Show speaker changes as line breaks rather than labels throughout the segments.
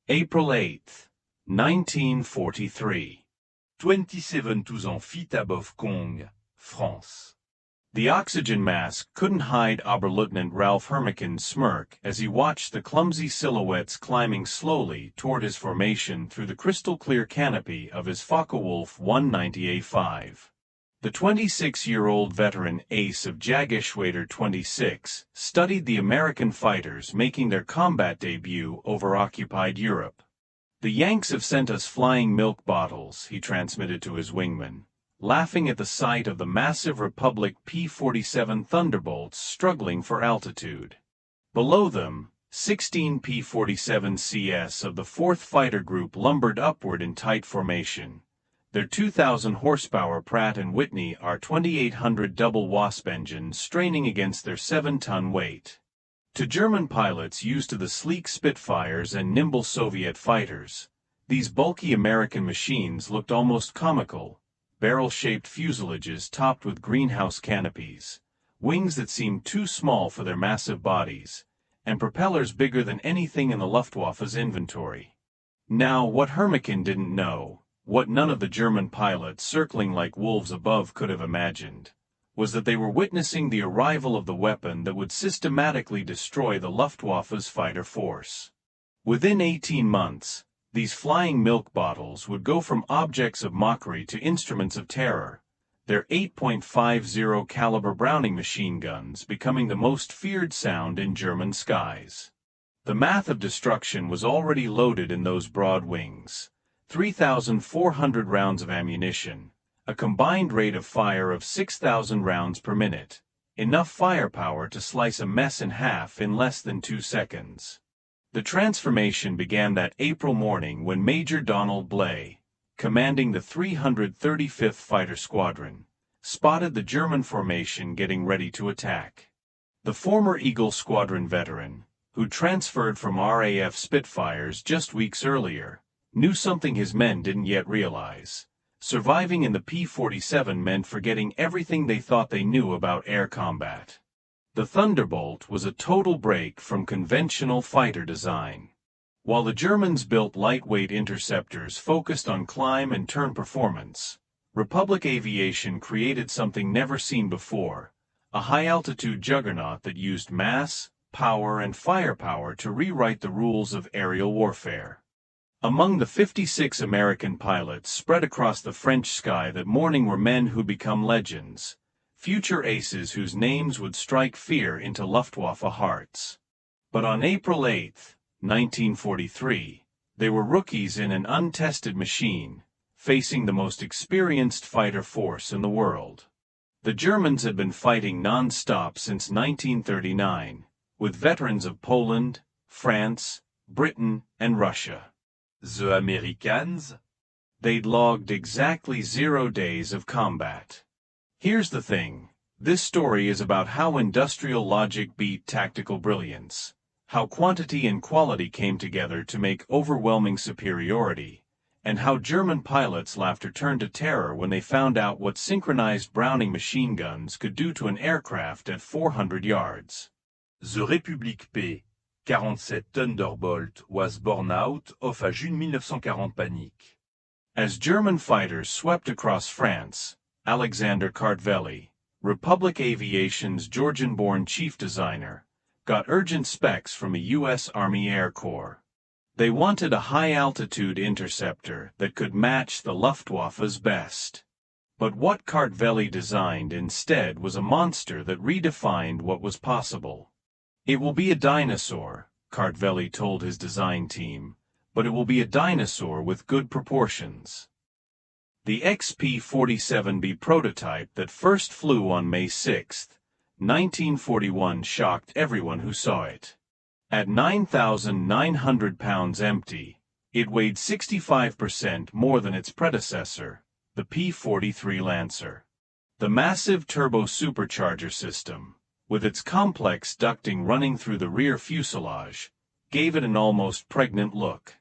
April 8, 1943.
27,000 feet above Congh, France.
The oxygen mask couldn't hide Oberleutnant Ralph Hermiken's smirk as he watched the clumsy silhouettes climbing slowly toward his formation through the crystal-clear canopy of his Focke-Wulf 190A5. The 26-year-old veteran ace of Jagdgeschwader 26 studied the American fighters making their combat debut over occupied Europe. "The Yanks have sent us flying milk bottles," he transmitted to his wingman, laughing at the sight of the massive Republic P-47 Thunderbolts struggling for altitude. Below them, 16 P-47CS of the 4th Fighter Group lumbered upward in tight formation, their 2,000 horsepower Pratt & Whitney R2800 double Wasp engines straining against their 7-ton weight. To German pilots used to the sleek Spitfires and nimble Soviet fighters, these bulky American machines looked almost comical. Barrel-shaped fuselages topped with greenhouse canopies, wings that seemed too small for their massive bodies, and propellers bigger than anything in the Luftwaffe's inventory. Now, what Hermiken didn't know, what none of the German pilots circling like wolves above could have imagined, was that they were witnessing the arrival of the weapon that would systematically destroy the Luftwaffe's fighter force. Within 18 months, these flying milk bottles would go from objects of mockery to instruments of terror, their 8.50 caliber Browning machine guns becoming the most feared sound in German skies. The math of destruction was already loaded in those broad wings. 3,400 rounds of ammunition, a combined rate of fire of 6,000 rounds per minute, enough firepower to slice a mess in half in less than 2 seconds. The transformation began that April morning when Major Donald Blay, commanding the 335th Fighter Squadron, spotted the German formation getting ready to attack. The former Eagle Squadron veteran, who transferred from RAF Spitfires just weeks earlier, knew something his men didn't yet realize. Surviving in the P-47 meant forgetting everything they thought they knew about air combat. The Thunderbolt was a total break from conventional fighter design. While the Germans built lightweight interceptors focused on climb and turn performance, Republic Aviation created something never seen before, a high-altitude juggernaut that used mass, power, and firepower to rewrite the rules of aerial warfare. Among the 56 American pilots spread across the French sky that morning were men who become legends, future aces whose names would strike fear into Luftwaffe hearts. But on April 8, 1943, they were rookies in an untested machine, facing the most experienced fighter force in the world. The Germans had been fighting non-stop since 1939, with veterans of Poland, France, Britain, and Russia.
The Americans?
They'd logged exactly 0 days of combat. Here's the thing, this story is about how industrial logic beat tactical brilliance, how quantity and quality came together to make overwhelming superiority, and how German pilots' laughter turned to terror when they found out what synchronized Browning machine guns could do to an aircraft at 400 yards.
The Republic P-47 Thunderbolt was born out of a June 1940 panic.
As German fighters swept across France, Alexander Kartveli, Republic Aviation's Georgian-born chief designer, got urgent specs from a U.S. Army Air Corps. They wanted a high-altitude interceptor that could match the Luftwaffe's best. But what Kartveli designed instead was a monster that redefined what was possible. "It will be a dinosaur," Kartveli told his design team, "but it will be a dinosaur with good proportions." The XP-47B prototype that first flew on May 6, 1941 shocked everyone who saw it. At 9,900 pounds empty, it weighed 65% more than its predecessor, the P-43 Lancer. The massive turbo-supercharger system, with its complex ducting running through the rear fuselage, gave it an almost pregnant look.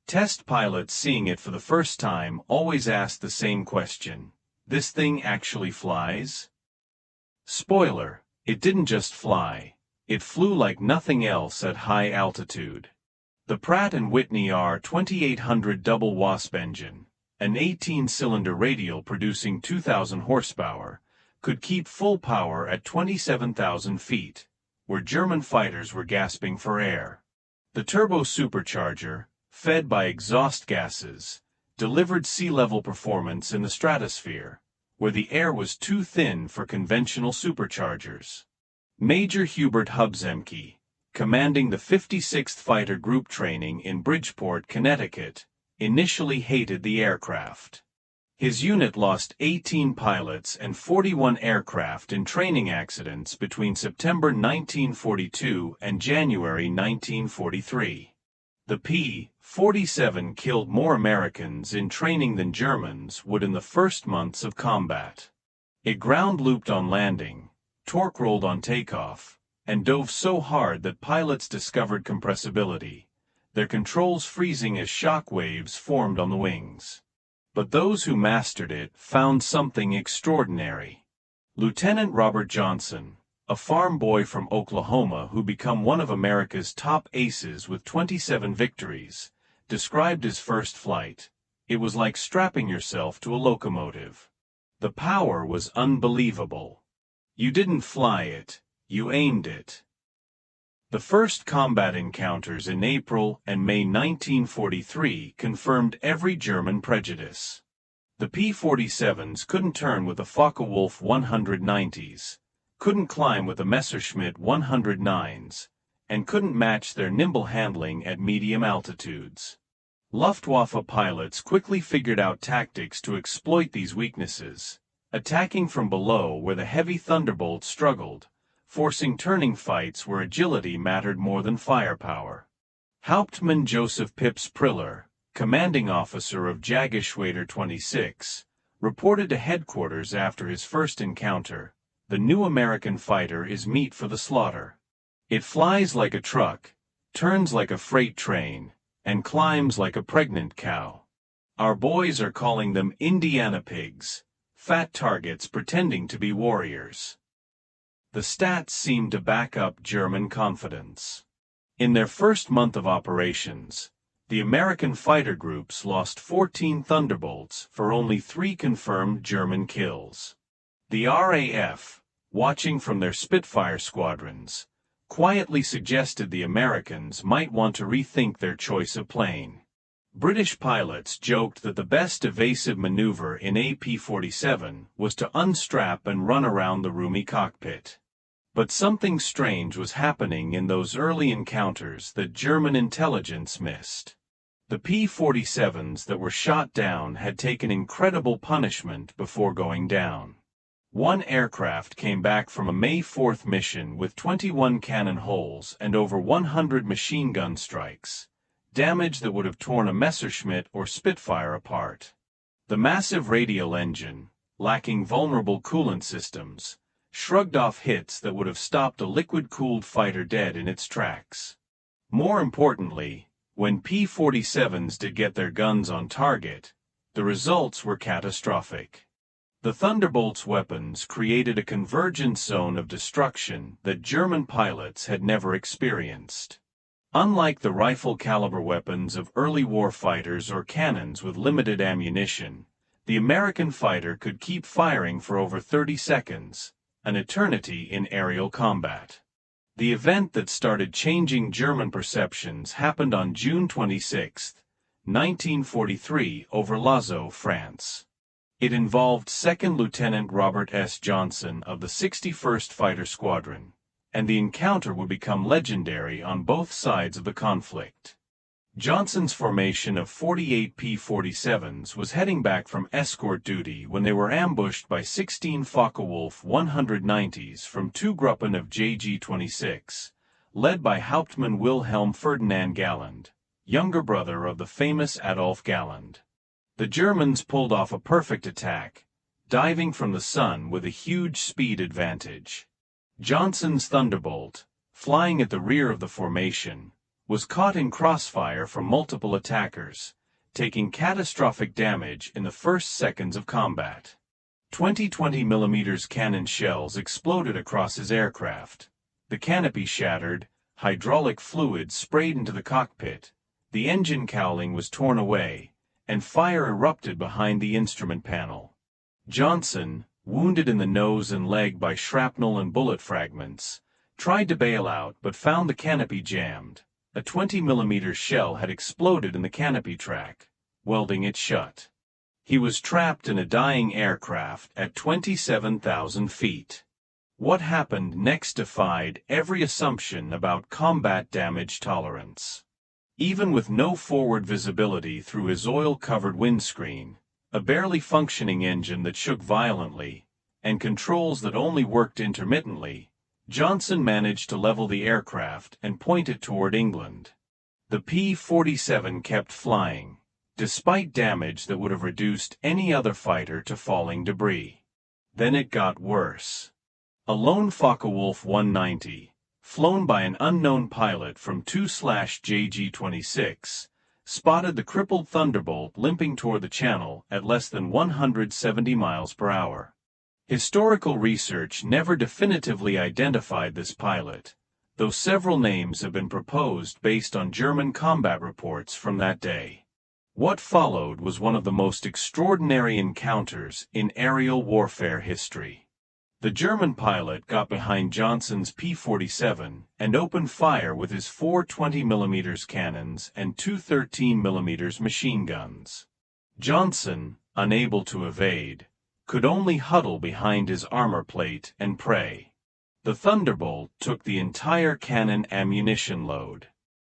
Test pilots seeing it for the first time always asked the same question: this thing actually flies? Spoiler, it didn't just fly, it flew like nothing else at high altitude. The Pratt & Whitney R2800 double Wasp engine, an 18-cylinder radial producing 2,000 horsepower, could keep full power at 27,000 feet, where German fighters were gasping for air. The turbo-supercharger, fed by exhaust gases, delivered sea-level performance in the stratosphere, where the air was too thin for conventional superchargers. Major Hubert Hubzemke, commanding the 56th Fighter Group training in Bridgeport, Connecticut, initially hated the aircraft. His unit lost 18 pilots and 41 aircraft in training accidents between September 1942 and January 1943. The P-47 killed more Americans in training than Germans would in the first months of combat. It ground-looped on landing, torque-rolled on takeoff, and dove so hard that pilots discovered compressibility, their controls freezing as shock waves formed on the wings. But those who mastered it found something extraordinary. Lieutenant Robert Johnson, a farm boy from Oklahoma who became one of America's top aces with 27 victories, described his first flight. It was like strapping yourself to a locomotive. The power was unbelievable. You didn't fly it, you aimed it. The first combat encounters in April and May 1943 confirmed every German prejudice. The P-47s couldn't turn with the Focke-Wulf 190s, couldn't climb with the Messerschmitt 109s, and couldn't match their nimble handling at medium altitudes. Luftwaffe pilots quickly figured out tactics to exploit these weaknesses, attacking from below where the heavy Thunderbolts struggled, forcing turning fights where agility mattered more than firepower. Hauptmann Joseph Pips Priller, commanding officer of Jagdgeschwader 26, reported to headquarters after his first encounter, "The new American fighter is meat for the slaughter. It flies like a truck, turns like a freight train, and climbs like a pregnant cow. Our boys are calling them Indiana pigs, fat targets pretending to be warriors." The stats seemed to back up German confidence. In their first month of operations, the American fighter groups lost 14 Thunderbolts for only 3 confirmed German kills. The RAF, watching from their Spitfire squadrons, quietly suggested the Americans might want to rethink their choice of plane. British pilots joked that the best evasive maneuver in a P-47 was to unstrap and run around the roomy cockpit. But something strange was happening in those early encounters that German intelligence missed. The P-47s that were shot down had taken incredible punishment before going down. One aircraft came back from a May 4th mission with 21 cannon holes and over 100 machine gun strikes, damage that would have torn a Messerschmitt or Spitfire apart. The massive radial engine, lacking vulnerable coolant systems, shrugged off hits that would have stopped a liquid-cooled fighter dead in its tracks. More importantly, when P-47s did get their guns on target, the results were catastrophic. The Thunderbolt's weapons created a convergence zone of destruction that German pilots had never experienced. Unlike the rifle-caliber weapons of early war fighters or cannons with limited ammunition, the American fighter could keep firing for over 30 seconds, an eternity in aerial combat. The event that started changing German perceptions happened on June 26, 1943, over Lazo, France. It involved 2nd Lieutenant Robert S. Johnson of the 61st Fighter Squadron, and the encounter would become legendary on both sides of the conflict. Johnson's formation of 48 P-47s was heading back from escort duty when they were ambushed by 16 Focke-Wulf 190s from 2 Gruppen of JG-26, led by Hauptmann Wilhelm Ferdinand Galland, younger brother of the famous Adolf Galland. The Germans pulled off a perfect attack, diving from the sun with a huge speed advantage. Johnson's Thunderbolt, flying at the rear of the formation, was caught in crossfire from multiple attackers, taking catastrophic damage in the first seconds of combat. 20 20mm cannon shells exploded across his aircraft. The canopy shattered, hydraulic fluid sprayed into the cockpit, The engine cowling was torn away, and fire erupted behind the instrument panel. Johnson, wounded in the nose and leg by shrapnel and bullet fragments, tried to bail out but found the canopy jammed. A 20mm shell had exploded in the canopy track, welding it shut. He was trapped in a dying aircraft at 27,000 feet. What happened next defied every assumption about combat damage tolerance. Even with no forward visibility through his oil-covered windscreen, a barely functioning engine that shook violently, and controls that only worked intermittently, Johnson managed to level the aircraft and point it toward England. The P-47 kept flying, despite damage that would have reduced any other fighter to falling debris. Then it got worse. A lone Focke-Wulf 190, flown by an unknown pilot from 2/JG-26, spotted the crippled Thunderbolt limping toward the channel at less than 170 miles per hour. Historical research never definitively identified this pilot, though several names have been proposed based on German combat reports from that day. What followed was one of the most extraordinary encounters in aerial warfare history. The German pilot got behind Johnson's P-47 and opened fire with his 4 20mm cannons and 2 13mm machine guns. Johnson, unable to evade, could only huddle behind his armor plate and pray. The Thunderbolt took the entire cannon ammunition load.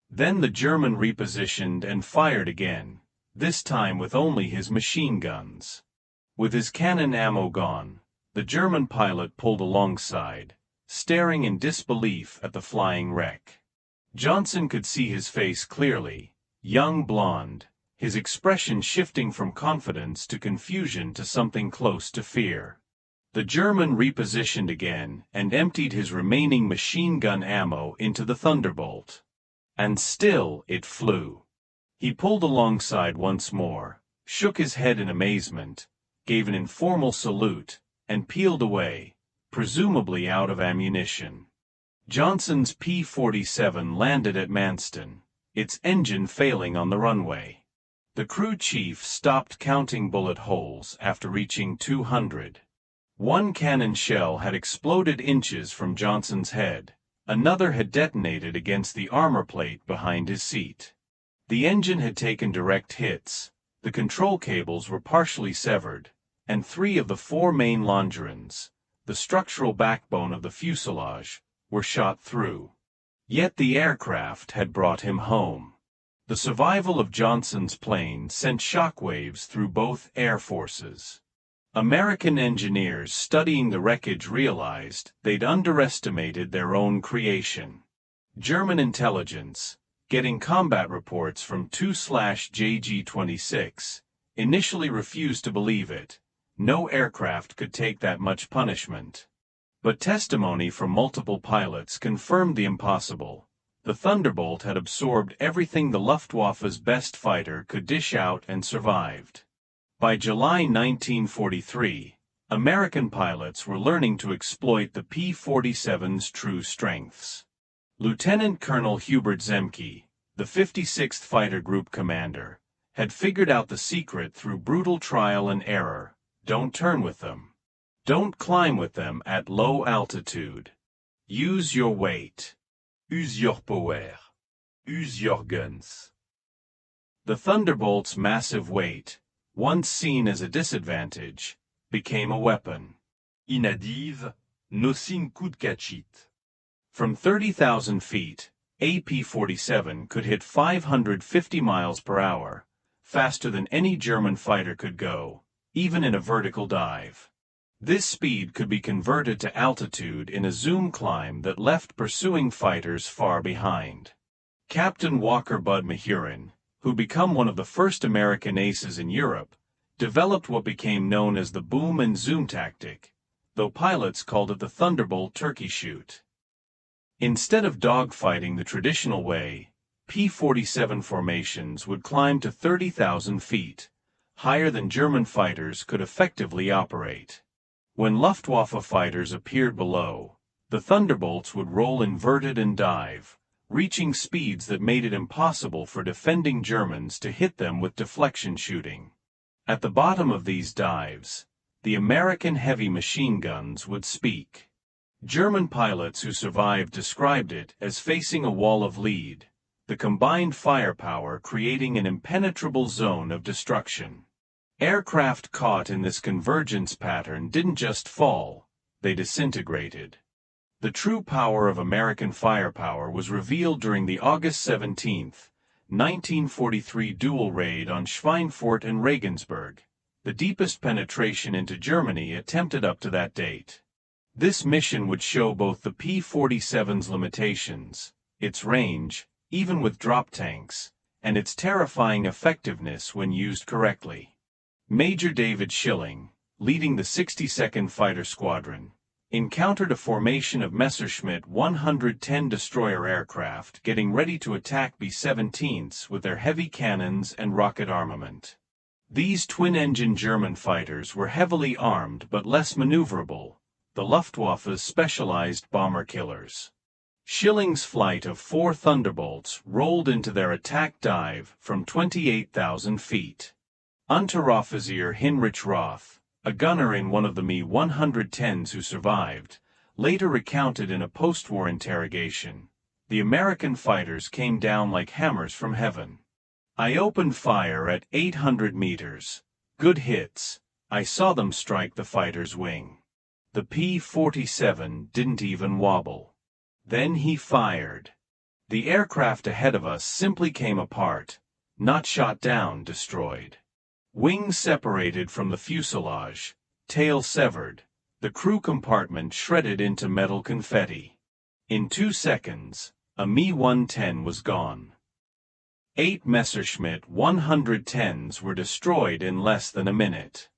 Then the German repositioned and fired again, this time with only his machine guns. With his cannon ammo gone, the German pilot pulled alongside, staring in disbelief at the flying wreck. Johnson could see his face clearly, young blonde, his expression shifting from confidence to confusion to something close to fear. The German repositioned again and emptied his remaining machine gun ammo into the Thunderbolt. And still it flew. He pulled alongside once more, shook his head in amazement, gave an informal salute, and peeled away, presumably out of ammunition. Johnson's P-47 landed at Manston, its engine failing on the runway. The crew chief stopped counting bullet holes after reaching 200. One cannon shell had exploded inches from Johnson's head, another had detonated against the armor plate behind his seat. The engine had taken direct hits, the control cables were partially severed, and 3 of the 4 main longerons, the structural backbone of the fuselage, were shot through. Yet the aircraft had brought him home. The survival of Johnson's plane sent shockwaves through both air forces. American engineers studying the wreckage realized they'd underestimated their own creation. German intelligence, getting combat reports from 2/JG-26, initially refused to believe it. No aircraft could take that much punishment. But testimony from multiple pilots confirmed the impossible. The Thunderbolt had absorbed everything the Luftwaffe's best fighter could dish out and survived. By July 1943, American pilots were learning to exploit the P-47's true strengths. Lieutenant Colonel Hubert Zemke, the 56th Fighter Group commander, had figured out the secret through brutal trial and error. Don't turn with them. Don't climb with them at low altitude. Use your weight.
Use your power. Use your guns.
The Thunderbolt's massive weight, once seen as a disadvantage, became a weapon.
Inadive, nosin kud kachit.
From 30,000 feet, a P-47 could hit 550 miles per hour, faster than any German fighter could go, even in a vertical dive. This speed could be converted to altitude in a zoom climb that left pursuing fighters far behind. Captain Walker Bud Mahurin, who became one of the first American aces in Europe, developed what became known as the boom and zoom tactic, though pilots called it the Thunderbolt turkey shoot. Instead of dogfighting the traditional way, P-47 formations would climb to 30,000 feet, higher than German fighters could effectively operate. When Luftwaffe fighters appeared below, the Thunderbolts would roll inverted and dive, reaching speeds that made it impossible for defending Germans to hit them with deflection shooting. At the bottom of these dives, the American heavy machine guns would speak. German pilots who survived described it as facing a wall of lead, the combined firepower creating an impenetrable zone of destruction. Aircraft caught in this convergence pattern didn't just fall, they disintegrated. The true power of American firepower was revealed during the August 17, 1943 dual raid on Schweinfurt and Regensburg, the deepest penetration into Germany attempted up to that date. This mission would show both the P-47's limitations, its range, even with drop tanks, and its terrifying effectiveness when used correctly. Major David Schilling, leading the 62nd Fighter Squadron, encountered a formation of Messerschmitt 110 destroyer aircraft getting ready to attack B-17s with their heavy cannons and rocket armament. These twin-engine German fighters were heavily armed but less maneuverable, the Luftwaffe's specialized bomber killers. Schilling's flight of 4 Thunderbolts rolled into their attack dive from 28,000 feet. Unteroffizier Heinrich Roth, a gunner in one of the Me-110s who survived, later recounted in a post-war interrogation, "The American fighters came down like hammers from heaven. I opened fire at 800 meters. Good hits. I saw them strike the fighter's wing. The P-47 didn't even wobble. Then he fired. The aircraft ahead of us simply came apart, not shot down, destroyed. Wings separated from the fuselage, tail severed, the crew compartment shredded into metal confetti. In 2 seconds, a Me-110 was gone. 8 Messerschmitt 110s were destroyed in less than a minute.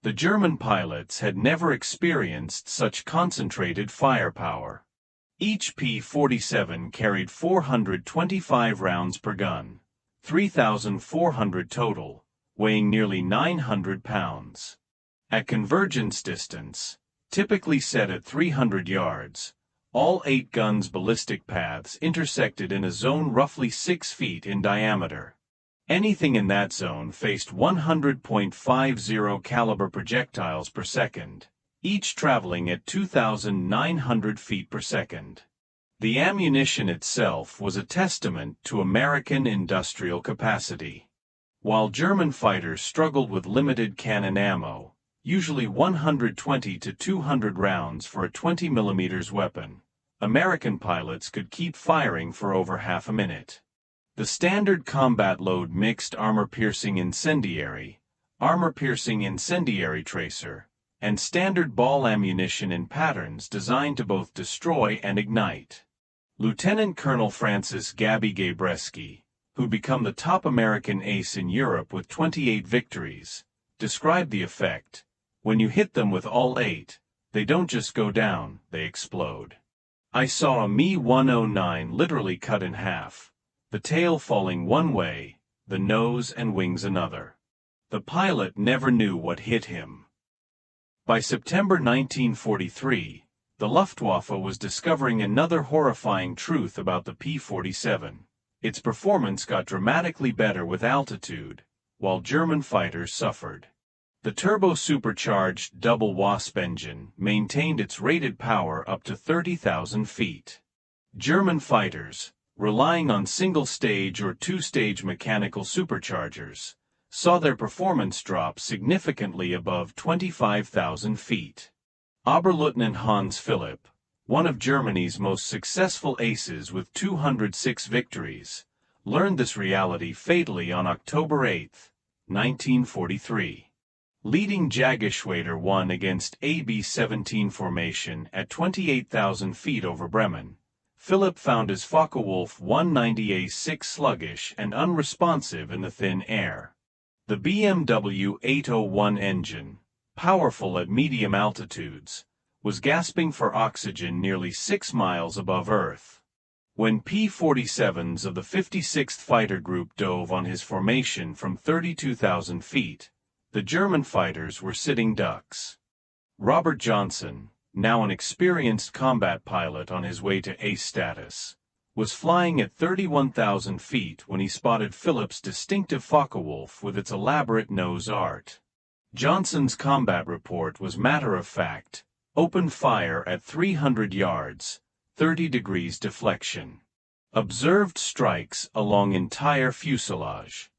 The German pilots had never experienced such concentrated firepower. Each P-47 carried 425 rounds per gun, 3,400 total, weighing nearly 900 pounds. At convergence distance, typically set at 300 yards, all 8 guns' ballistic paths intersected in a zone roughly 6 feet in diameter. Anything in that zone faced 100.50 caliber projectiles per second, each traveling at 2,900 feet per second. The ammunition itself was a testament to American industrial capacity. While German fighters struggled with limited cannon ammo, usually 120 to 200 rounds for a 20 mm weapon, American pilots could keep firing for over half a minute. The standard combat load mixed armor-piercing incendiary tracer, and standard ball ammunition in patterns designed to both destroy and ignite. Lieutenant Colonel Francis Gabby Gabreski, who'd become the top American ace in Europe with 28 victories, described the effect: "When you hit them with all 8, they don't just go down, they explode. I saw a Me-109 literally cut in half, the tail falling one way, the nose and wings another. The pilot never knew what hit him." By September 1943, the Luftwaffe was discovering another horrifying truth about the P-47. Its performance got dramatically better with altitude, while German fighters suffered. The turbo-supercharged double Wasp engine maintained its rated power up to 30,000 feet. German fighters, relying on single-stage or two-stage mechanical superchargers, saw their performance drop significantly above 25,000 feet. Oberleutnant Hans Philipp, one of Germany's most successful aces with 206 victories, learned this reality fatally on October 8, 1943. Leading Jageschwader 1 against AB-17 formation at 28,000 feet over Bremen, Philipp found his Focke-Wulf 190A6 sluggish and unresponsive in the thin air. The BMW 801 engine, powerful at medium altitudes, was gasping for oxygen nearly 6 miles above Earth. When P-47s of the 56th Fighter Group dove on his formation from 32,000 feet, the German fighters were sitting ducks. Robert Johnson, now an experienced combat pilot on his way to ace status, was flying at 31,000 feet when he spotted Philip's distinctive Focke-Wulf with its elaborate nose art. Johnson's combat report was matter-of-fact: open fire at 300 yards, 30 degrees deflection. Observed strikes along entire fuselage.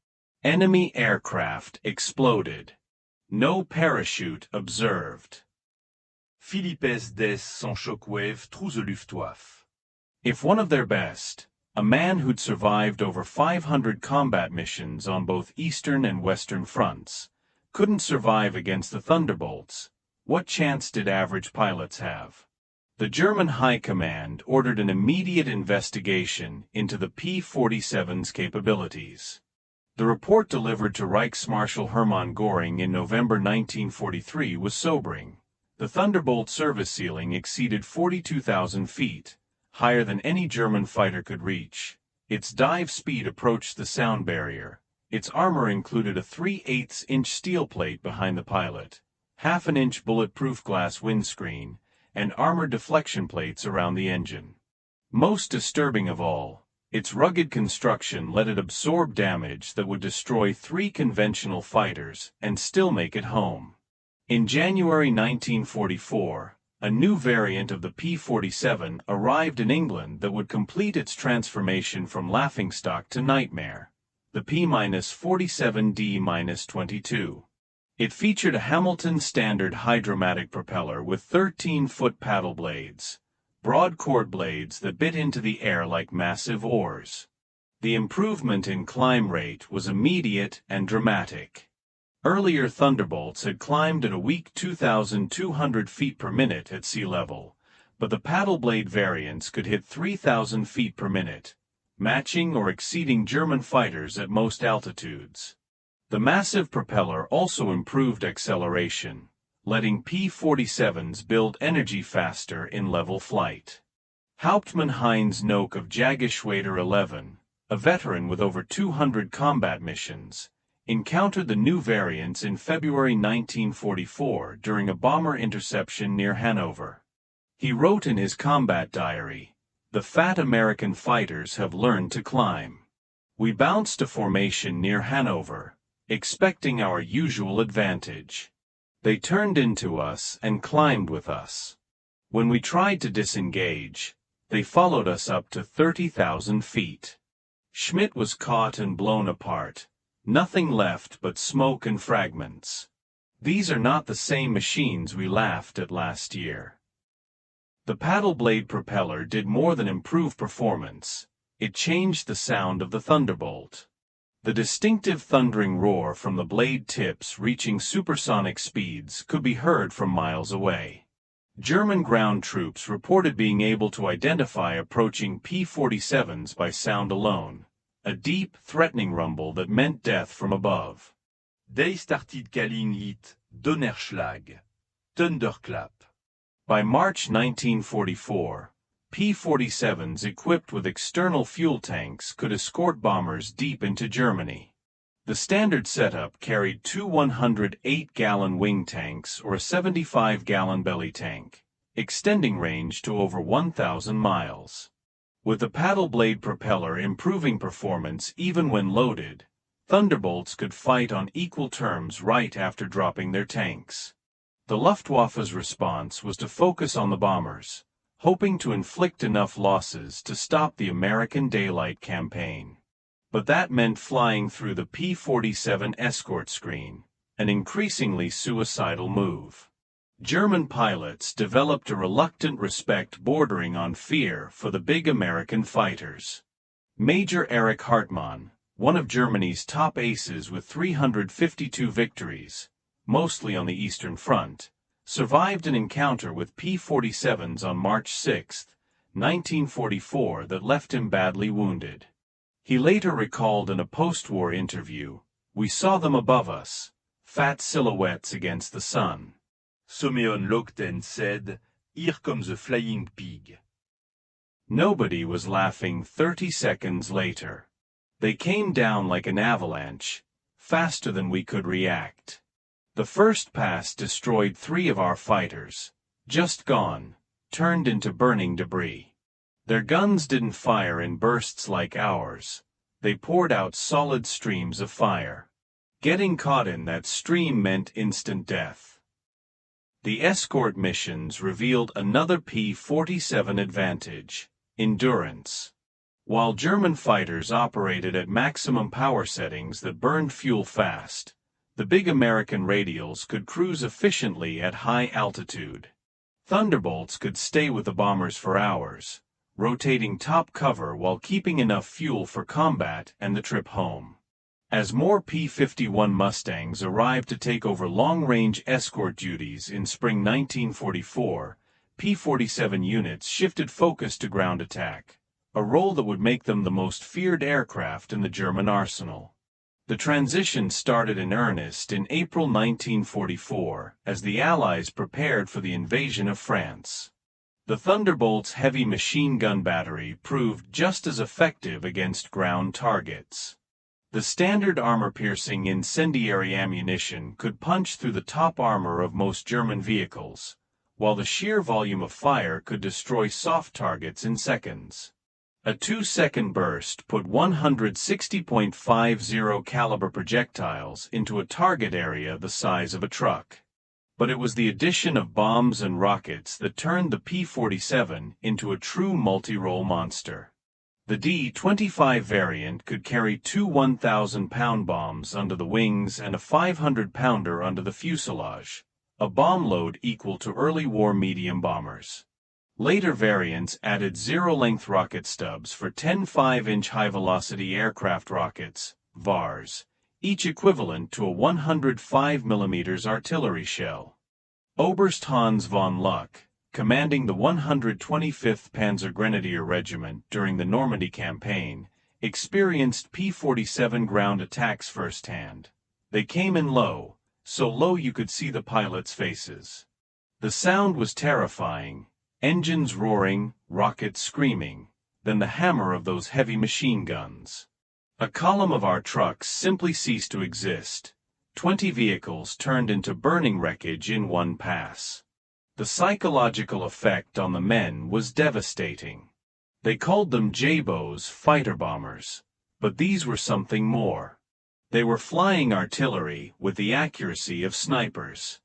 Enemy aircraft exploded. No parachute observed.
Philippes des sans shockwave through the Luftwaffe.
If one of their best, a man who'd survived over 500 combat missions on both Eastern and Western fronts, couldn't survive against the Thunderbolts, what chance did average pilots have? The German High Command ordered an immediate investigation into the P-47's capabilities. The report delivered to Reichsmarschall Hermann Göring in November 1943 was sobering. The Thunderbolt service ceiling exceeded 42,000 feet, higher than any German fighter could reach. Its dive speed approached the sound barrier. Its armor included a 3/8-inch steel plate behind the pilot, half-an-inch bulletproof glass windscreen, and armored deflection plates around the engine. Most disturbing of all, its rugged construction let it absorb damage that would destroy 3 conventional fighters and still make it home. In January 1944, a new variant of the P-47 arrived in England that would complete its transformation from laughingstock to nightmare: the P-47D-22. It featured a Hamilton standard hydromatic propeller with 13-foot paddle blades, broad chord blades that bit into the air like massive oars. The improvement in climb rate was immediate and dramatic. Earlier Thunderbolts had climbed at a weak 2,200 feet per minute at sea level, but the paddle blade variants could hit 3,000 feet per minute, matching or exceeding German fighters at most altitudes. The massive propeller also improved acceleration, letting P-47s build energy faster in level flight. Hauptmann Heinz Nock of Jägerschwader 11, a veteran with over 200 combat missions, encountered the new variants in February 1944 during a bomber interception near Hanover. He wrote in his combat diary, "The fat American fighters have learned to climb. We bounced to formation near Hanover, expecting our usual advantage. They turned into us and climbed with us. When we tried to disengage, they followed us up to 30,000 feet. Schmitt was caught and blown apart, nothing left but smoke and fragments. These are not the same machines we laughed at last year." The paddle blade propeller did more than improve performance. It changed the sound of the Thunderbolt. The distinctive thundering roar from the blade tips reaching supersonic speeds could be heard from miles away. German ground troops reported being able to identify approaching P-47s by sound alone, a deep, threatening rumble that meant death from above.
They started calling it Donnerschlag, thunderclap.
By March 1944, P-47s equipped with external fuel tanks could escort bombers deep into Germany. The standard setup carried 2 108-gallon wing tanks or a 75-gallon belly tank, extending range to over 1,000 miles. With the paddle blade propeller improving performance even when loaded, Thunderbolts could fight on equal terms right after dropping their tanks. The Luftwaffe's response was to focus on the bombers, hoping to inflict enough losses to stop the American daylight campaign. But that meant flying through the P-47 escort screen, an increasingly suicidal move. German pilots developed a reluctant respect bordering on fear for the big American fighters. Major Erich Hartmann, one of Germany's top aces with 352 victories, mostly on the Eastern Front, survived an encounter with P-47s on March 6, 1944 that left him badly wounded. He later recalled in a post-war interview, "We saw them above us, fat silhouettes against the sun."
Someon Logten said, "Here comes a flying pig."
Nobody was laughing 30 seconds later. They came down like an avalanche, faster than we could react. The first pass destroyed 3 of our fighters, just gone, turned into burning debris. Their guns didn't fire in bursts like ours. They poured out solid streams of fire. Getting caught in that stream meant instant death. The escort missions revealed another P-47 advantage: endurance. While German fighters operated at maximum power settings that burned fuel fast, the big American radials could cruise efficiently at high altitude. Thunderbolts could stay with the bombers for hours, rotating top cover while keeping enough fuel for combat and the trip home. As more P-51 Mustangs arrived to take over long-range escort duties in spring 1944, P-47 units shifted focus to ground attack, a role that would make them the most feared aircraft in the German arsenal. The transition started in earnest in April 1944 as the Allies prepared for the invasion of France. The Thunderbolt's heavy machine gun battery proved just as effective against ground targets. The standard armor-piercing incendiary ammunition could punch through the top armor of most German vehicles, while the sheer volume of fire could destroy soft targets in seconds. A 2-second burst put 160.50 caliber projectiles into a target area the size of a truck. But it was the addition of bombs and rockets that turned the P-47 into a true multi-role monster. The D-25 variant could carry two 1,000-pound bombs under the wings and a 500-pounder under the fuselage, a bomb load equal to early war medium bombers. Later variants added zero-length rocket stubs for 10 5-inch high-velocity aircraft rockets, VARs, each equivalent to a 105 mm artillery shell. Oberst Hans von Luck, commanding the 125th Panzer Grenadier Regiment during the Normandy campaign, experienced P-47 ground attacks firsthand. They came in low, so low you could see the pilots' faces. The sound was terrifying, engines roaring, rockets screaming, then the hammer of those heavy machine guns. A column of our trucks simply ceased to exist. 20 vehicles turned into burning wreckage in one pass. The psychological effect on the men was devastating. They called them Jabos, fighter bombers, but these were something more. They were flying artillery with the accuracy of snipers.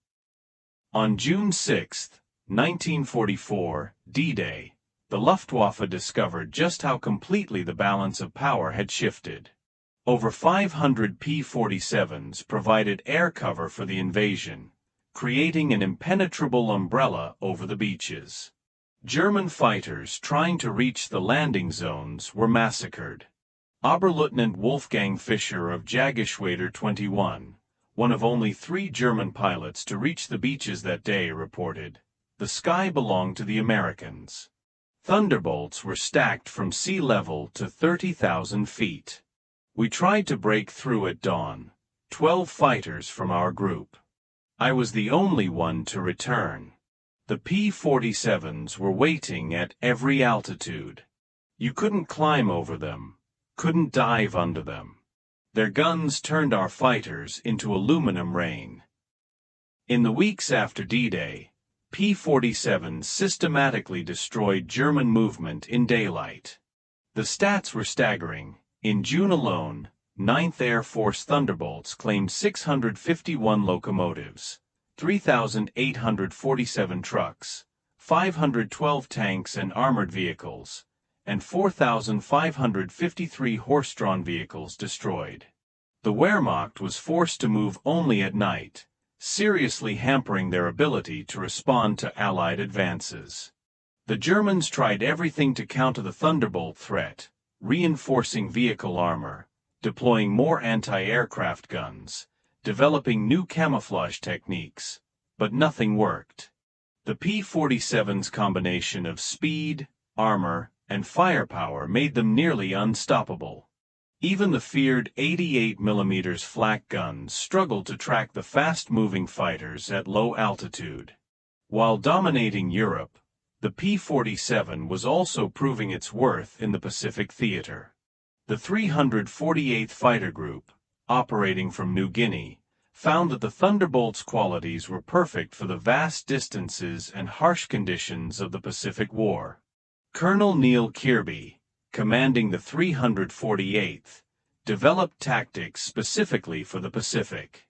On June 6, 1944, D-Day, the Luftwaffe discovered just how completely the balance of power had shifted. Over 500 P-47s provided air cover for the invasion, creating an impenetrable umbrella over the beaches. German fighters trying to reach the landing zones were massacred. Oberleutnant Wolfgang Fischer of Jägerschwader 21, one of only 3 German pilots to reach the beaches that day, reported, "The sky belonged to the Americans." Thunderbolts were stacked from sea level to 30,000 feet. We tried to break through at dawn, 12 fighters from our group. I was the only one to return. The P-47s were waiting at every altitude. You couldn't climb over them, couldn't dive under them. Their guns turned our fighters into aluminum rain. In the weeks after D-Day, P-47s systematically destroyed German movement in daylight. The stats were staggering. In June alone, 9th Air Force Thunderbolts claimed 651 locomotives, 3,847 trucks, 512 tanks and armored vehicles, and 4,553 horse-drawn vehicles destroyed. The Wehrmacht was forced to move only at night, seriously hampering their ability to respond to Allied advances. The Germans tried everything to counter the Thunderbolt threat, reinforcing vehicle armor, deploying more anti-aircraft guns, developing new camouflage techniques, but nothing worked. The P-47's combination of speed, armor, and firepower made them nearly unstoppable. Even the feared 88mm flak guns struggled to track the fast-moving fighters at low altitude. While dominating Europe, the P-47 was also proving its worth in the Pacific theater. The 348th Fighter Group, operating from New Guinea, found that the Thunderbolt's qualities were perfect for the vast distances and harsh conditions of the Pacific War. Colonel Neil Kirby, commanding the 348th, developed tactics specifically for the Pacific.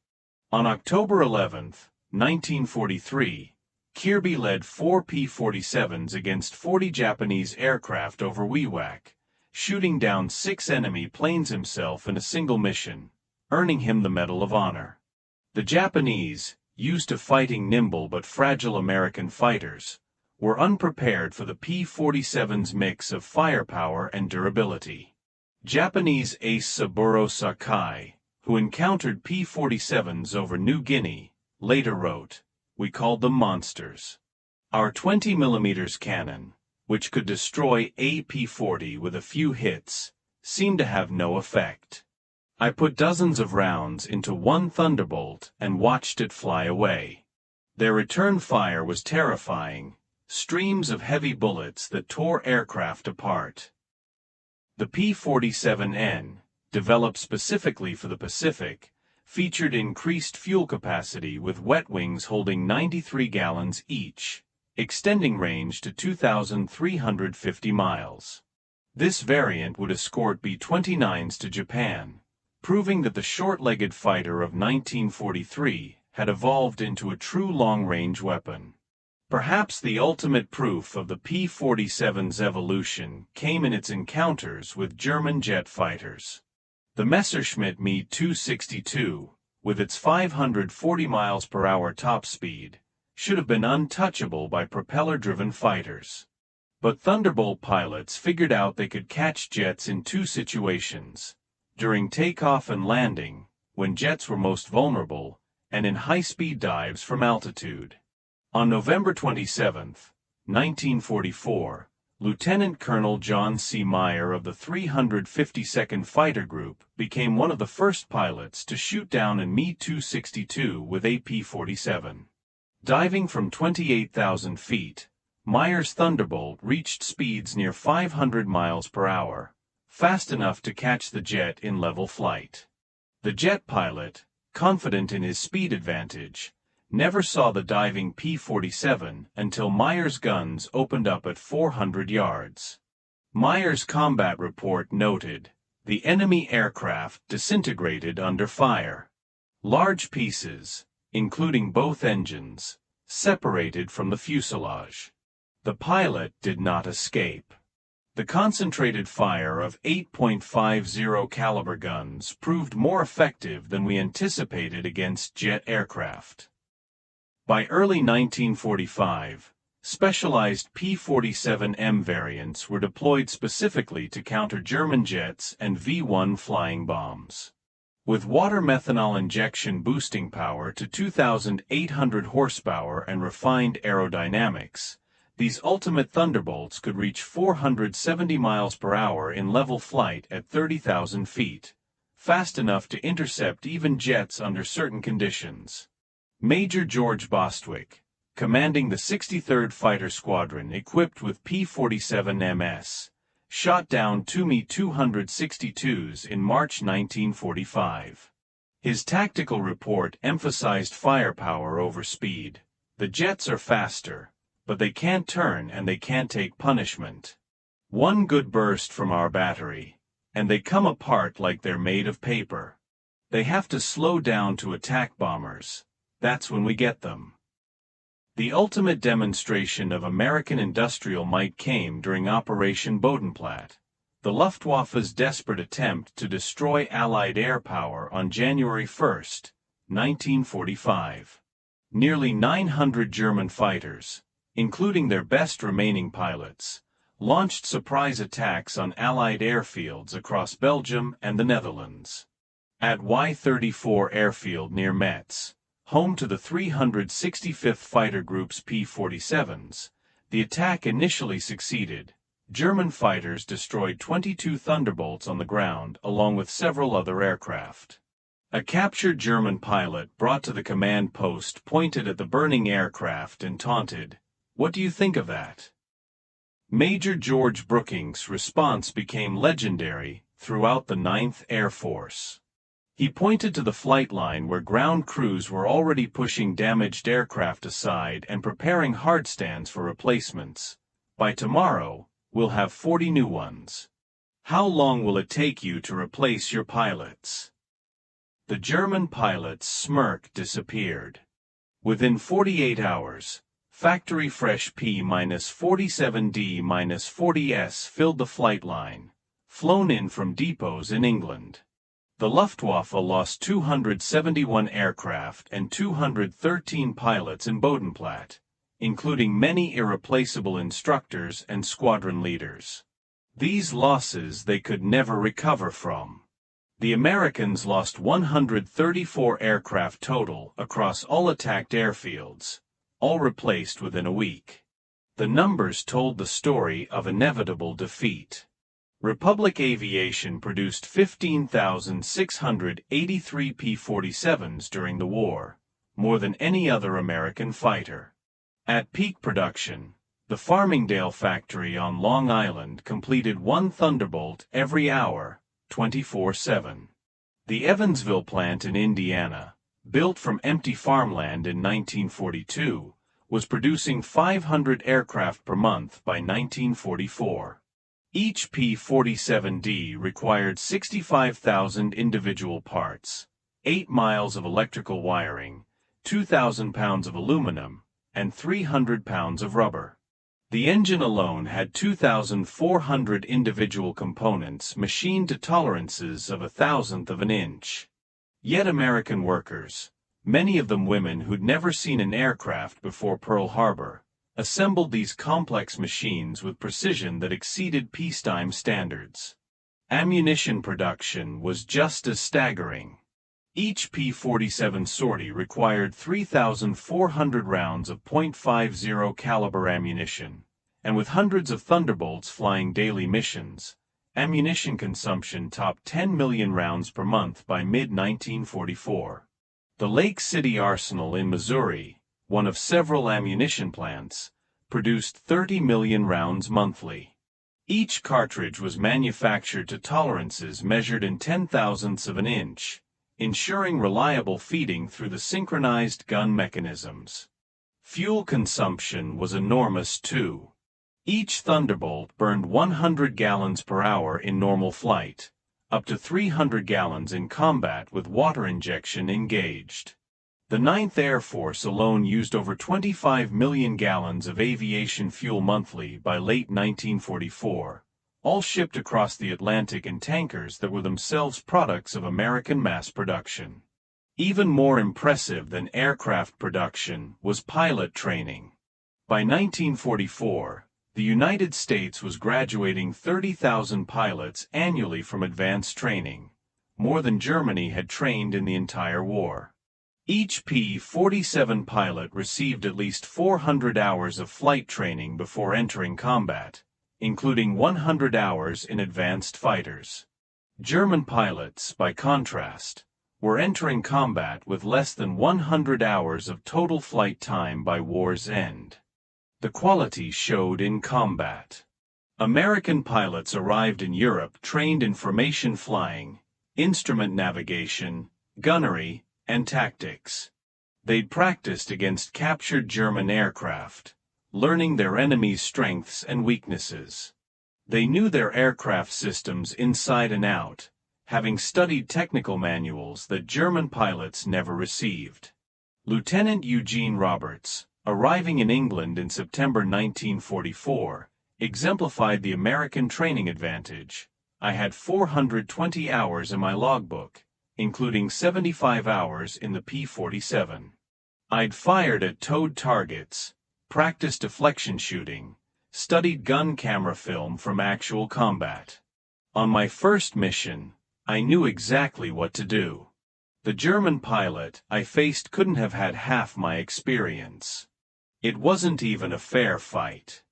On October 11, 1943, Kirby led 4 P-47s against 40 Japanese aircraft over Wewak, shooting down 6 enemy planes himself in a single mission, earning him the Medal of Honor. The Japanese, used to fighting nimble but fragile American fighters, were unprepared for the P-47's mix of firepower and durability. Japanese ace Saburo Sakai, who encountered P-47s over New Guinea, later wrote, "We called them monsters. Our 20mm cannon, which could destroy a P-40 with a few hits, seemed to have no effect. I put dozens of rounds into one Thunderbolt and watched it fly away. Their return fire was terrifying, streams of heavy bullets that tore aircraft apart." The P-47N, developed specifically for the Pacific, featured increased fuel capacity with wet wings holding 93 gallons each, extending range to 2,350 miles. This variant would escort B-29s to Japan, proving that the short-legged fighter of 1943 had evolved into a true long-range weapon. Perhaps the ultimate proof of the P-47's evolution came in its encounters with German jet fighters. The Messerschmitt Me-262, with its 540 miles per hour top speed, should have been untouchable by propeller-driven fighters. But Thunderbolt pilots figured out they could catch jets in 2 situations: during takeoff and landing, when jets were most vulnerable, and in high-speed dives from altitude. On November 27, 1944, Lieutenant Colonel John C. Meyer of the 352nd Fighter Group became one of the first pilots to shoot down a Me-262 with a P-47. Diving from 28,000 feet, Meyer's Thunderbolt reached speeds near 500 miles per hour, fast enough to catch the jet in level flight. The jet pilot, confident in his speed advantage, never saw the diving P-47 until Meyer's guns opened up at 400 yards. Meyer's combat report noted, "The enemy aircraft disintegrated under fire. Large pieces, including both engines, separated from the fuselage. The pilot did not escape." The concentrated fire of 8.50 caliber guns proved more effective than we anticipated against jet aircraft. By early 1945, specialized P-47M variants were deployed specifically to counter German jets and V-1 flying bombs. With water methanol injection boosting power to 2,800 horsepower and refined aerodynamics, these ultimate Thunderbolts could reach 470 miles per hour in level flight at 30,000 feet, fast enough to intercept even jets under certain conditions. Major George Bostwick, commanding the 63rd Fighter Squadron equipped with P-47MS, shot down 2 Me-262s in March 1945. His tactical report emphasized firepower over speed. "The jets are faster, but they can't turn and they can't take punishment. One good burst from our battery, and they come apart like they're made of paper. They have to slow down to attack bombers. That's when we get them." The ultimate demonstration of American industrial might came during Operation Bodenplatte, the Luftwaffe's desperate attempt to destroy Allied air power on January 1, 1945. Nearly 900 German fighters, including their best remaining pilots, launched surprise attacks on Allied airfields across Belgium and the Netherlands. At Y-34 airfield near Metz, home to the 365th Fighter Group's P-47s, the attack initially succeeded. German fighters destroyed 22 Thunderbolts on the ground along with several other aircraft. A captured German pilot brought to the command post pointed at the burning aircraft and taunted, "What do you think of that?" Major George Brookings' response became legendary throughout the 9th Air Force. He pointed to the flight line where ground crews were already pushing damaged aircraft aside and preparing hardstands for replacements. "By tomorrow, We'll have 40 new ones. How long will it take you to replace your pilots? The German pilot's smirk disappeared. Within 48 hours, factory-fresh P-47D-40S filled the flight line, flown in from depots in England. The Luftwaffe lost 271 aircraft and 213 pilots in Bodenplatte, including many irreplaceable instructors and squadron leaders. These losses they could never recover from. The Americans lost 134 aircraft total across all attacked airfields, all replaced within a week. The numbers told the story of inevitable defeat. Republic Aviation produced 15,683 P-47s during the war, more than any other American fighter. At peak production, the Farmingdale factory on Long Island completed one Thunderbolt every hour, 24/7. The Evansville plant in Indiana, built from empty farmland in 1942, was producing 500 aircraft per month by 1944. Each P-47D required 65,000 individual parts, 8 miles of electrical wiring, 2,000 pounds of aluminum, and 300 pounds of rubber. The engine alone had 2,400 individual components machined to tolerances of 1,000th of an inch. Yet American workers, many of them women who'd never seen an aircraft before Pearl Harbor, assembled these complex machines with precision that exceeded peacetime standards. Ammunition production was just as staggering. Each P-47 sortie required 3,400 rounds of .50 caliber ammunition, and with hundreds of Thunderbolts flying daily missions, ammunition consumption topped 10 million rounds per month by mid-1944. The Lake City Arsenal in Missouri, one of several ammunition plants, produced 30 million rounds monthly. Each cartridge was manufactured to tolerances measured in 10,000ths of an inch, ensuring reliable feeding through the synchronized gun mechanisms. Fuel consumption was enormous too. Each Thunderbolt burned 100 gallons per hour in normal flight, up to 300 gallons in combat with water injection engaged. The 9th Air Force alone used over 25 million gallons of aviation fuel monthly by late 1944, all shipped across the Atlantic in tankers that were themselves products of American mass production. Even more impressive than aircraft production was pilot training. By 1944, the United States was graduating 30,000 pilots annually from advanced training, more than Germany had trained in the entire war. Each P-47 pilot received at least 400 hours of flight training before entering combat, including 100 hours in advanced fighters. German pilots, by contrast, were entering combat with less than 100 hours of total flight time by war's end. The quality showed in combat. American pilots arrived in Europe trained in formation flying, instrument navigation, gunnery, and tactics. They'd practiced against captured German aircraft, learning their enemy's strengths and weaknesses. They knew their aircraft systems inside and out, having studied technical manuals that German pilots never received. Lieutenant Eugene Roberts, arriving in England in September 1944, exemplified the American training advantage. I had 420 hours in my logbook, including 75 hours in the P-47. I'd fired at towed targets, practiced deflection shooting, studied gun camera film from actual combat. On my first mission, I knew exactly what to do. The German pilot I faced couldn't have had half my experience. It wasn't even a fair fight.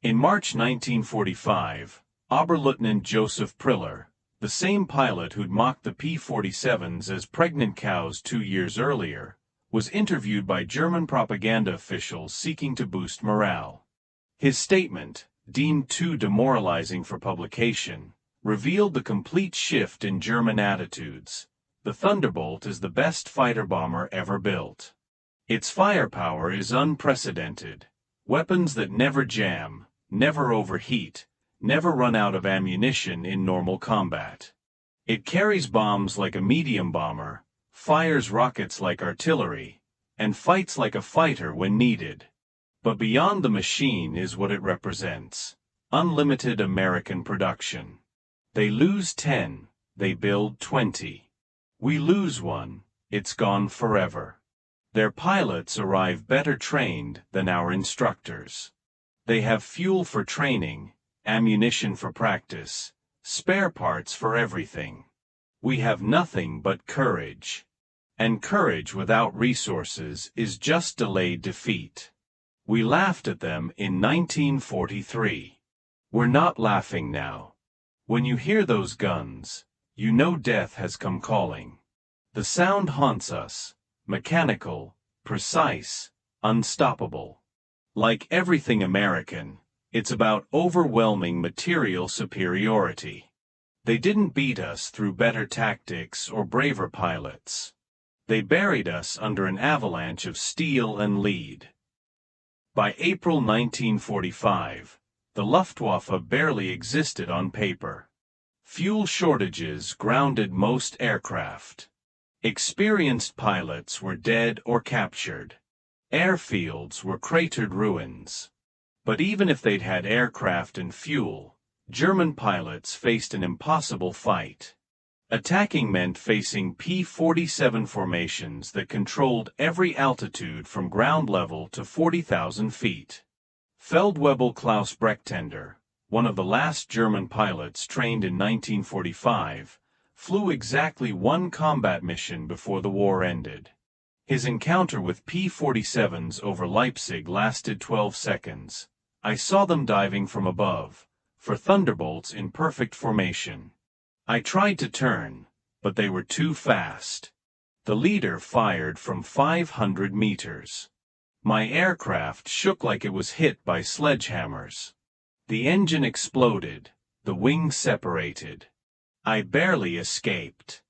In March 1945, Oberleutnant Joseph Priller, the same pilot who'd mocked the P-47s as pregnant cows 2 years earlier, was interviewed by German propaganda officials seeking to boost morale. His statement, deemed too demoralizing for publication, revealed the complete shift in German attitudes. The Thunderbolt is the best fighter bomber ever built. Its firepower is unprecedented. Weapons that never jam, never overheat, never run out of ammunition in normal combat. It carries bombs like a medium bomber, fires rockets like artillery, and fights like a fighter when needed. But beyond the machine is what it represents: unlimited American production. They lose 10, they build 20. We lose one, it's gone forever. Their pilots arrive better trained than our instructors. They have fuel for training, ammunition for practice, spare parts for everything. We have nothing but courage. And courage without resources is just delayed defeat. We laughed at them in 1943. We're not laughing now. When you hear those guns, you know death has come calling. The sound haunts us, mechanical, precise, unstoppable. Like everything American, it's about overwhelming material superiority. They didn't beat us through better tactics or braver pilots. They buried us under an avalanche of steel and lead. By April 1945, the Luftwaffe barely existed on paper. Fuel shortages grounded most aircraft. Experienced pilots were dead or captured. Airfields were cratered ruins. But even if they'd had aircraft and fuel, German pilots faced an impossible fight. Attacking meant facing P-47 formations that controlled every altitude from ground level to 40,000 feet. Feldwebel Klaus Brechtender, one of the last German pilots trained in 1945, flew exactly one combat mission before the war ended. His encounter with P-47s over Leipzig lasted 12 seconds. I saw them diving from above, for Thunderbolts in perfect formation. I tried to turn, but they were too fast. The leader fired from 500 meters. My aircraft shook like it was hit by sledgehammers. The engine exploded, the wings separated. I barely escaped.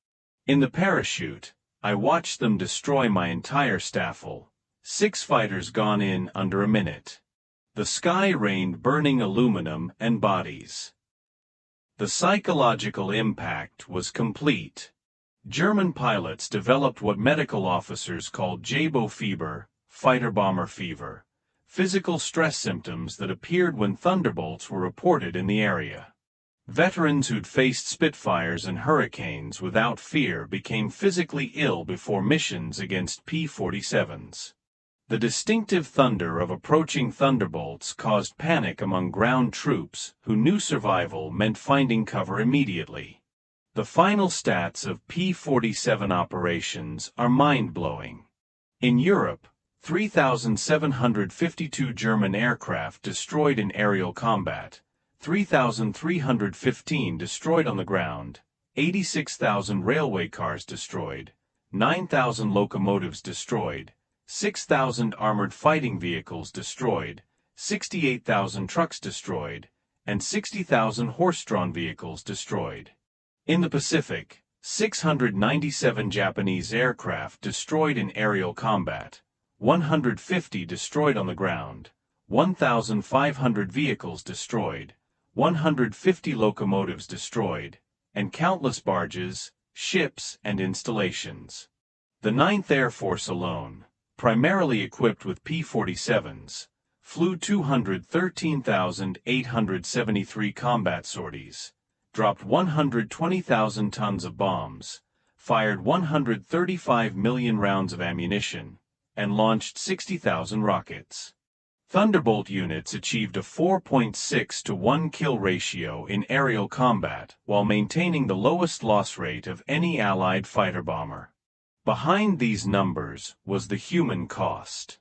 In the parachute, I watched them destroy my entire staffel. 6 fighters gone in under a minute. The sky rained burning aluminum and bodies. The psychological impact was complete. German pilots developed what medical officers called Jabo fever, fighter-bomber fever, physical stress symptoms that appeared when Thunderbolts were reported in the area. Veterans who'd faced Spitfires and Hurricanes without fear became physically ill before missions against P-47s. The distinctive thunder of approaching Thunderbolts caused panic among ground troops who knew survival meant finding cover immediately. The final stats of P-47 operations are mind-blowing. In Europe, 3,752 German aircraft destroyed in aerial combat, 3,315 destroyed on the ground, 86,000 railway cars destroyed, 9,000 locomotives destroyed, 6,000 armored fighting vehicles destroyed, 68,000 trucks destroyed, and 60,000 horse-drawn vehicles destroyed. In the Pacific, 697 Japanese aircraft destroyed in aerial combat, 150 destroyed on the ground, 1,500 vehicles destroyed, 150 locomotives destroyed, and countless barges, ships, and installations. The 9th Air Force alone, primarily equipped with P-47s, flew 213,873 combat sorties, dropped 120,000 tons of bombs, fired 135 million rounds of ammunition, and launched 60,000 rockets. Thunderbolt units achieved a 4.6 to 1 kill ratio in aerial combat while maintaining the lowest loss rate of any Allied fighter bomber. Behind these numbers was the human cost.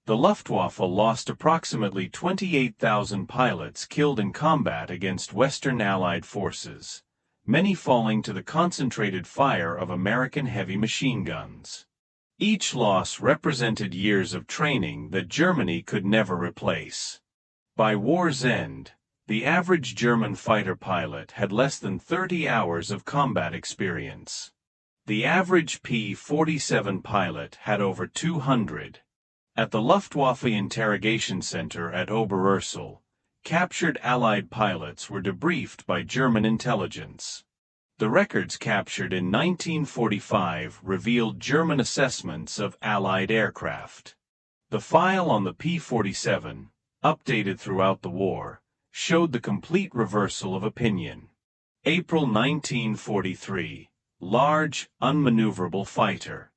The Luftwaffe lost approximately 28,000 pilots killed in combat against Western Allied forces, many falling to the concentrated fire of American heavy machine guns. Each loss represented years of training that Germany could never replace. By war's end, the average German fighter pilot had less than 30 hours of combat experience. The average P-47 pilot had over 200. At the Luftwaffe Interrogation Center at Oberursel, captured Allied pilots were debriefed by German intelligence. The records captured in 1945 revealed German assessments of Allied aircraft. The file on the P-47, updated throughout the war, showed the complete reversal of opinion. April 1943, large, unmaneuverable fighter.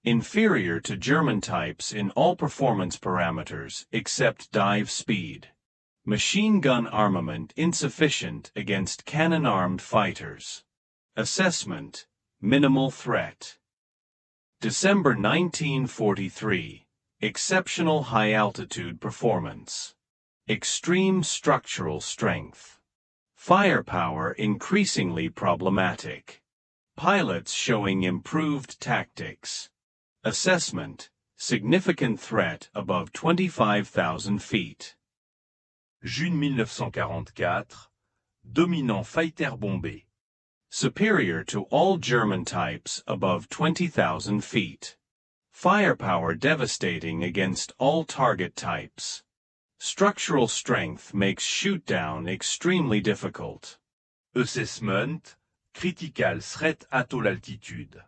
Inferior to German types in all performance parameters except dive speed. Machine gun armament insufficient against cannon-armed fighters. Assessment: minimal threat. December 1943. Exceptional high-altitude performance. Extreme structural strength. Firepower increasingly problematic. Pilots showing improved tactics. Assessment: significant threat above 25,000 feet.
June 1944, dominant fighter bombé.
Superior to all German types above 20,000 feet. Firepower devastating against all target types. Structural strength makes shoot-down extremely difficult.
Assessment: critical threat at all altitude.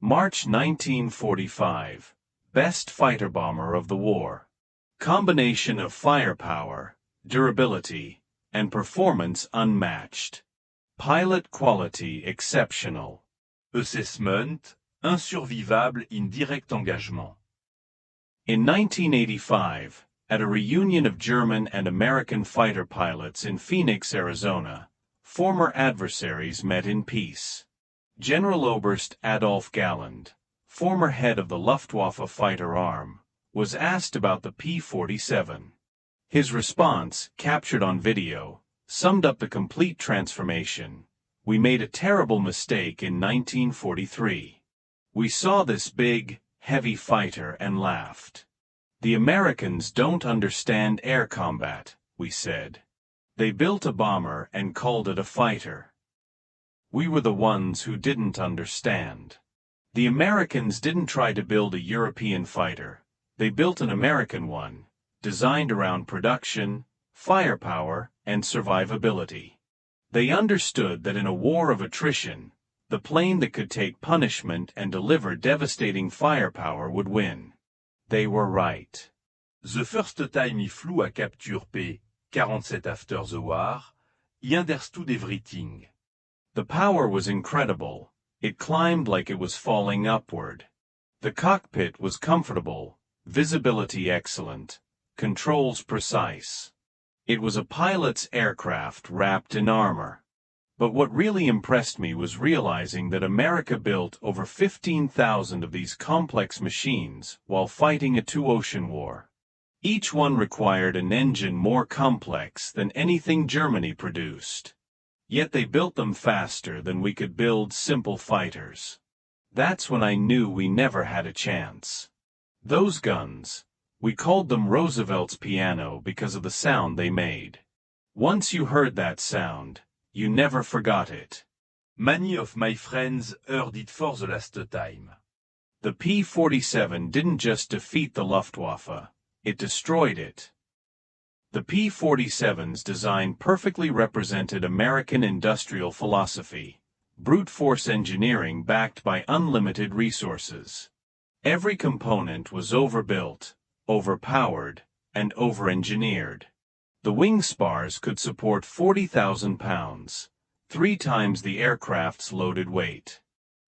March 1945. Best fighter bomber of the war. Combination of firepower, durability, and performance unmatched. Pilot quality exceptional.
Assessment: insurvivable in direct engagement.
In 1985, at a reunion of German and American fighter pilots in Phoenix, Arizona, former adversaries met in peace. General Oberst Adolf Galland, former head of the Luftwaffe fighter arm, was asked about the P-47. His response, captured on video, summed up the complete transformation. We made a terrible mistake in 1943. We saw this big, heavy fighter and laughed. The Americans don't understand air combat, we said. They built a bomber and called it a fighter. We were the ones who didn't understand. The Americans didn't try to build a European fighter. They built an American one, designed around production, firepower, and survivability. They understood that in a war of attrition, the plane that could take punishment and deliver devastating firepower would win. They were right.
The first time he flew à capture P-47 after the war, he understood everything.
The power was incredible. It climbed like it was falling upward. The cockpit was comfortable, visibility excellent, controls precise. It was a pilot's aircraft wrapped in armor. But what really impressed me was realizing that America built over 15,000 of these complex machines while fighting a two-ocean war. Each one required an engine more complex than anything Germany produced. Yet they built them faster than we could build simple fighters. That's when I knew we never had a chance. Those guns, we called them Roosevelt's piano because of the sound they made. Once you heard that sound, you never forgot it.
Many of my friends heard it for the last time.
The P-47 didn't just defeat the Luftwaffe, it destroyed it. The P-47's design perfectly represented American industrial philosophy, brute force engineering backed by unlimited resources. Every component was overbuilt, overpowered, and over-engineered. The wing spars could support 40,000 pounds, 3 times the aircraft's loaded weight.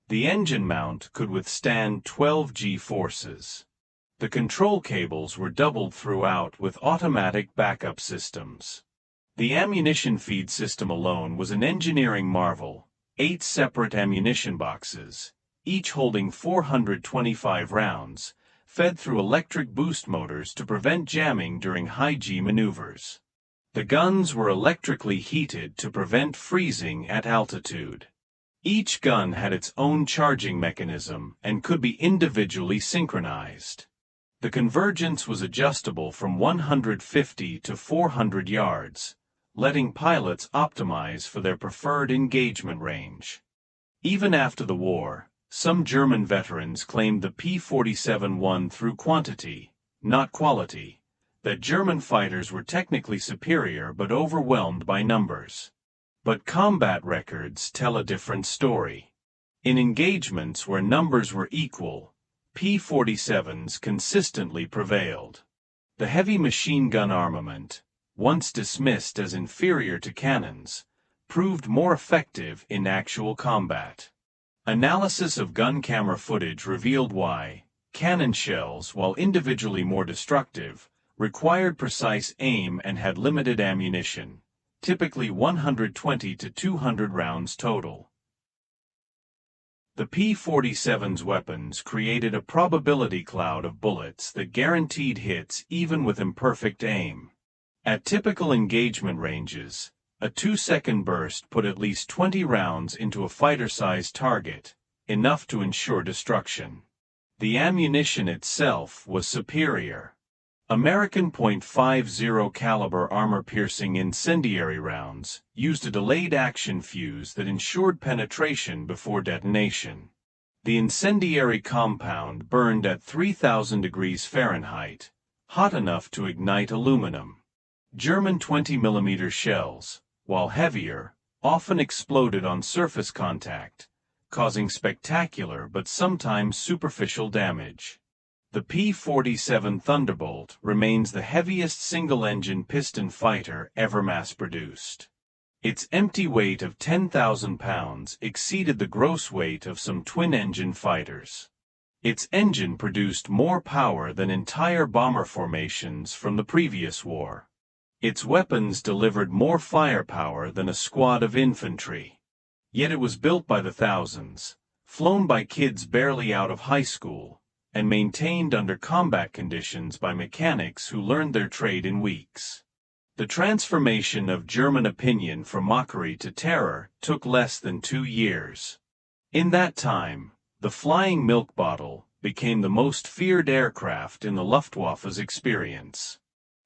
The engine mount could withstand 12 G-forces. The control cables were doubled throughout with automatic backup systems. The ammunition feed system alone was an engineering marvel, 8 separate ammunition boxes, each holding 425 rounds, fed through electric boost motors to prevent jamming during high-G maneuvers. The guns were electrically heated to prevent freezing at altitude. Each gun had its own charging mechanism and could be individually synchronized. The convergence was adjustable from 150 to 400 yards, letting pilots optimize for their preferred engagement range. Even after the war, some German veterans claimed the P-47 won through quantity, not quality, that German fighters were technically superior but overwhelmed by numbers. But combat records tell a different story. In engagements where numbers were equal, P-47s consistently prevailed. The heavy machine gun armament, once dismissed as inferior to cannons, proved more effective in actual combat. Analysis of gun camera footage revealed why cannon shells, while individually more destructive, required precise aim and had limited ammunition, typically 120 to 200 rounds total. The P-47's weapons created a probability cloud of bullets that guaranteed hits even with imperfect aim. At typical engagement ranges, a 2-second burst put at least 20 rounds into a fighter-sized target, enough to ensure destruction. The ammunition itself was superior. American .50 caliber armor-piercing incendiary rounds used a delayed action fuse that ensured penetration before detonation. The incendiary compound burned at 3,000 degrees Fahrenheit, hot enough to ignite aluminum. German 20mm shells, while heavier, often exploded on surface contact, causing spectacular but sometimes superficial damage. The P-47 Thunderbolt remains the heaviest single-engine piston fighter ever mass-produced. Its empty weight of 10,000 pounds exceeded the gross weight of some twin-engine fighters. Its engine produced more power than entire bomber formations from the previous war. Its weapons delivered more firepower than a squad of infantry. Yet it was built by the thousands, flown by kids barely out of high school, and maintained under combat conditions by mechanics who learned their trade in weeks. The transformation of German opinion from mockery to terror took less than 2 years. In that time, the flying milk bottle became the most feared aircraft in the Luftwaffe's experience.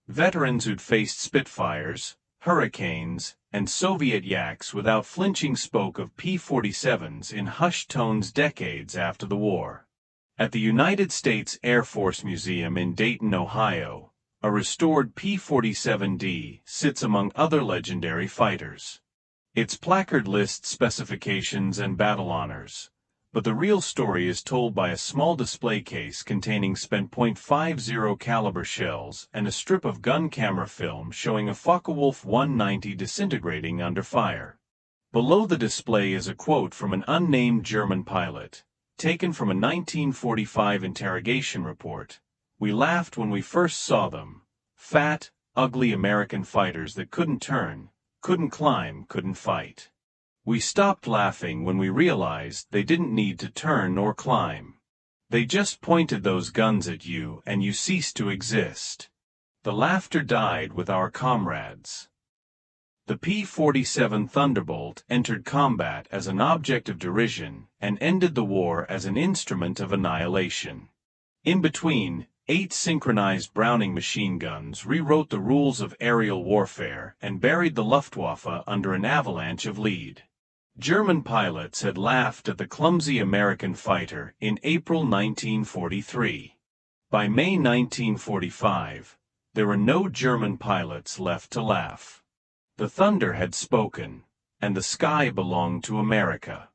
Veterans who'd faced Spitfires, Hurricanes, and Soviet Yaks without flinching spoke of P-47s in hushed tones decades after the war. At the United States Air Force Museum in Dayton, Ohio, a restored P-47D sits among other legendary fighters. Its placard lists specifications and battle honors, but the real story is told by a small display case containing spent .50 caliber shells and a strip of gun camera film showing a Focke-Wulf 190 disintegrating under fire. Below the display is a quote from an unnamed German pilot, taken from a 1945 interrogation report. "We laughed when we first saw them. Fat, ugly American fighters that couldn't turn, couldn't climb, couldn't fight. We stopped laughing when we realized they didn't need to turn nor climb. They just pointed those guns at you and you ceased to exist." The laughter died with our comrades. The P-47 Thunderbolt entered combat as an object of derision and ended the war as an instrument of annihilation. In between, 8 synchronized Browning machine guns rewrote the rules of aerial warfare and buried the Luftwaffe under an avalanche of lead. German pilots had laughed at the clumsy American fighter in April 1943. By May 1945, there were no German pilots left to laugh. The thunder had spoken, and the sky belonged to America.